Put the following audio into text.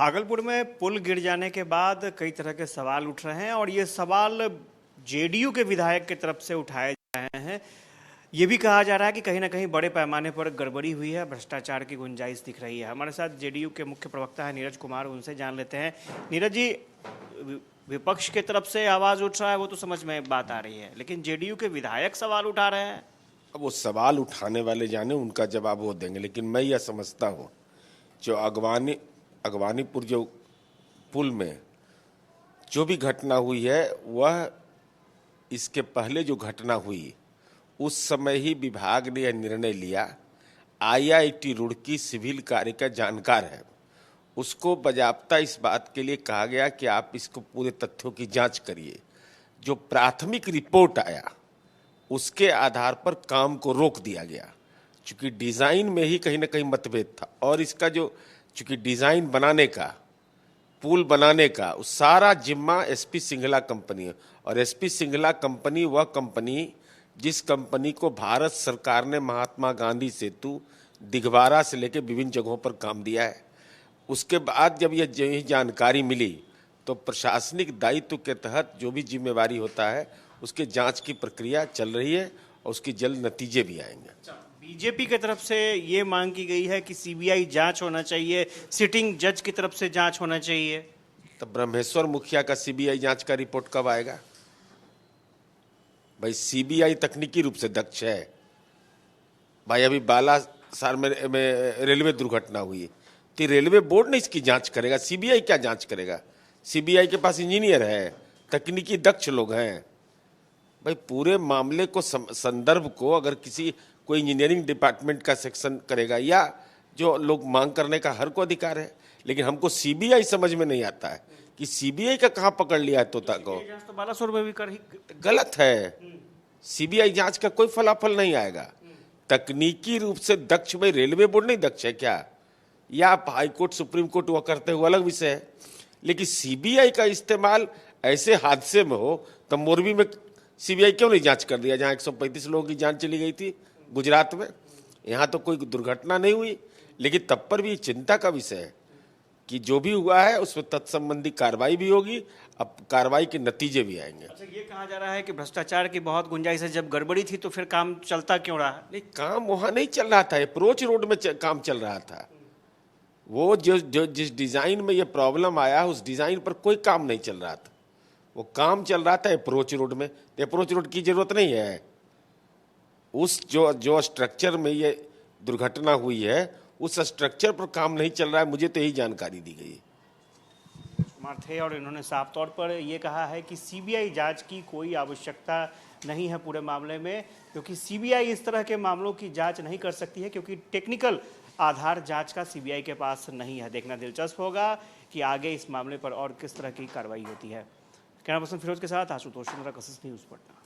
भागलपुर में पुल गिर जाने के बाद कई तरह के सवाल उठ रहे हैं और ये सवाल जेडीयू के विधायक की तरफ से उठाए जा रहे हैं। ये भी कहा जा रहा है कि कहीं ना कहीं बड़े पैमाने पर गड़बड़ी हुई है, भ्रष्टाचार की गुंजाइश दिख रही है। हमारे साथ जेडीयू के मुख्य प्रवक्ता है नीरज कुमार, उनसे जान लेते हैं। नीरज जी, विपक्ष की तरफ से आवाज उठ रहा है, वो तो समझ में बात आ रही है, लेकिन जेडीयू के विधायक सवाल उठा रहे हैं। अब वो सवाल उठाने वाले जाने, उनका जवाब वो देंगे, लेकिन मैं यह समझता हूँ जो अगवानीपुर जो पुल में जो भी घटना हुई है, वह इसके पहले जो घटना हुई उस समय ही विभाग ने यह निर्णय लिया। आईआईटी रुड़की सिविल कार्य का जानकार है, उसको बाजाप्ता इस बात के लिए कहा गया कि आप इसको पूरे तथ्यों की जांच करिए। जो प्राथमिक रिपोर्ट आया उसके आधार पर काम को रोक दिया गया, क्योंकि डिजाइन में ही कहीं ना कहीं मतभेद था। और इसका जो चूंकि डिजाइन बनाने का, पुल बनाने का, उस सारा जिम्मा एसपी सिंघला कंपनी है। और एसपी सिंघला कंपनी वह कंपनी जिस कंपनी को भारत सरकार ने महात्मा गांधी सेतु, दिघवारा से लेकर विभिन्न जगहों पर काम दिया है। उसके बाद जब यह जानकारी मिली तो प्रशासनिक दायित्व के तहत जो भी जिम्मेवारी होता है उसके जांच की प्रक्रिया चल रही है और उसकी जल्द नतीजे भी आएंगे। बीजेपी की तरफ से ये मांग की गई है कि सीबीआई जांच होना चाहिए, सिटिंग जज की तरफ से जांच होना चाहिए। तो ब्रह्मेश्वर मुखिया का सीबीआई जांच का रिपोर्ट कब आएगा? भाई सीबीआई तकनीकी रूप से दक्ष है। भाई अभी बालासार में रेलवे दुर्घटना हुई, तो रेलवे बोर्ड ने इसकी जांच करेगा, सीबीआई क्या जांच करेगा? सीबीआई के पास इंजीनियर है, तकनीकी दक्ष लोग हैं। भाई पूरे मामले को संदर्भ को अगर कोई इंजीनियरिंग डिपार्टमेंट का सेक्शन करेगा, या जो लोग मांग करने का हर को अधिकार है, लेकिन हमको सीबीआई समझ में नहीं आता है कि सीबीआई का कहां पकड़ लिया है तोता को। तो बालासुर में भी कर ही गलत है। सीबीआई जांच का कोई फलाफल नहीं आएगा। तकनीकी रूप से दक्ष, भाई रेलवे बोर्ड नहीं दक्ष है क्या? या आप हाईकोर्ट सुप्रीम कोर्ट वो करते हुए अलग विषय है, लेकिन सीबीआई का इस्तेमाल ऐसे हादसे में हो तो मोरबी में सीबीआई क्यों नहीं जांच कर दिया, जहां 135 लोगों की जान चली गई थी गुजरात में? यहां तो कोई दुर्घटना नहीं हुई, लेकिन तब पर भी चिंता का विषय है कि जो भी हुआ है उसमें तत्संबंधी कार्रवाई भी होगी, अब कार्रवाई के नतीजे भी आएंगे। अच्छा, ये कहा जा रहा है कि भ्रष्टाचार की बहुत गुंजाइश है, जब गड़बड़ी थी तो फिर काम चलता क्यों रहा? नहीं, काम वहां नहीं चल रहा था, अप्रोच रोड में काम चल रहा था। वो जिस डिजाइन में ये प्रॉब्लम आया उस डिजाइन पर कोई काम नहीं चल रहा था, वो काम चल रहा था अप्रोच रोड में। अप्रोच रोड की जरूरत नहीं है। उस जो स्ट्रक्चर में ये दुर्घटना हुई है उस स्ट्रक्चर पर काम नहीं चल रहा है, मुझे तो यही जानकारी दी गई कुमार थे और इन्होंने साफ तौर पर ये कहा है कि सीबीआई जांच की कोई आवश्यकता नहीं है पूरे मामले में, क्योंकि सीबीआई इस तरह के मामलों की जांच नहीं कर सकती है, क्योंकि टेक्निकल आधार जांच का सीबीआई के पास नहीं है। देखना दिलचस्प होगा कि आगे इस मामले पर और किस तरह की कार्रवाई होती है। कैमरा पर्सन फिरोज के साथ आशुतोष चंद्रा, कसस न्यूज़ पटना।